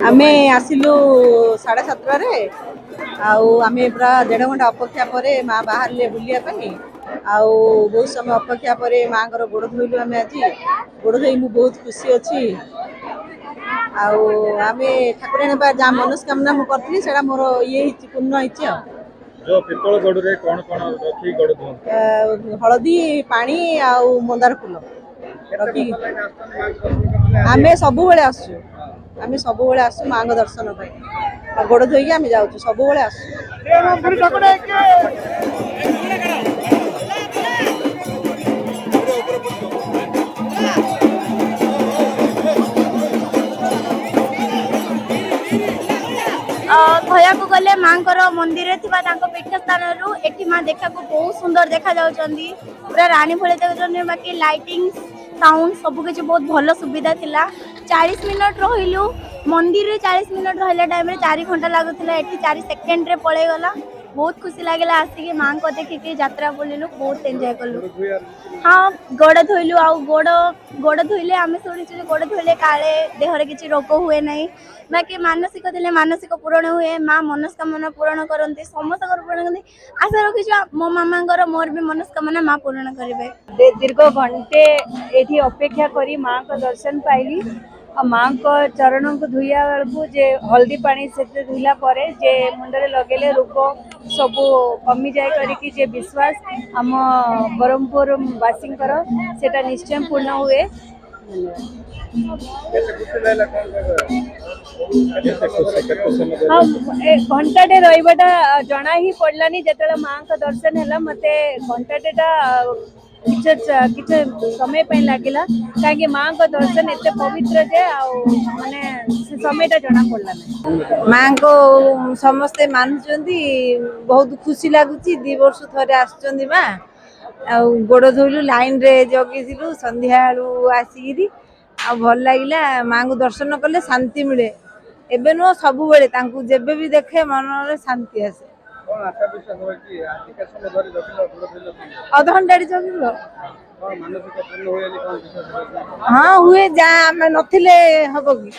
आमे आसिलु 7:30 आमे पूरा 1.5 घंटा अपेक्षा पर माँ बाहर बुलिया आउ बहुत समय अपेक्षा पर माँ गोड़ धोलु आम आज गोड़ धोई मु बहुत खुशी अच्छी आमे ठाकुराणी जहाँ मनस्कामना मुझे से मोर ये पूर्ण होती जो पितल गड़े कौन कौन रखी गड़ धुआं हलदी पानी आउ मंदार फूल आमे सब बेले आसु आमे सब बेले आसु माँ दर्शन गोड़ धोई आमे जाऊँ सब बेले आसु कहू गले माँ मंदिर पीठ स्थान एटी माँ देखा बहुत सुंदर देखा जाउछंदी पूरा रानी भले देखा बाकी लाइटिंग साउंड सबकि बहुत भल सुविधा थिला 40 मिनट रहिलु मंदिर रे 40 मिनट रहिला टाइम रे 4 घंटा लागुला एटी 4 सेकेंड रे पळे गला बहुत खुशी लगे आसिक माँ को देखिक यात्रा बुलिलु बहुत एंजॉय कलु। हाँ गोड़ धोइलु आ गोड़ धोइले आम शुणु गोड़ धोइले काले देहरे किसी रोग हुए ना बाकी मानसिक थे मानसिक पूरण हुए माँ मनस्कामना पूरण करती समस्त पूरण करती आशा रखी मो मामा मोर भी मनस्कामना माँ पूरण करेंगे। दीर्घ घंटे ये अपेक्षा करी माँ को दर्शन पाइली माँ को चरण को धोया बेलू जे हल्दी पानी से धोला जे मुंडे लगेले रोग सब कमी जाए करी जे विश्वास आम ब्रह्मपुर वासी सेटा निश्चय पूर्ण हुए। हाँ घंटाटे रहीबाटा जना ही पड़लानी जो माँ का दर्शन है मत घंटाटेटा किसी समय लगिला कहीं माँ का दर्शन एत पवित्र जे माने समय जना पड़ला माँ को समस्ते मानुंट बहुत खुशी लगुच 2 वर्ष थे आसुँच माँ गोड़ धोलु लाइन रे जगिलु संध्या आसिकी भल लगे माँ को दर्शन कले शांति मिले एबे नुह सब बेले जेबे भी देखे मन शांति आसे। अध घंटा जगिल हाँ हुए जहाँ आम नथिले हम कि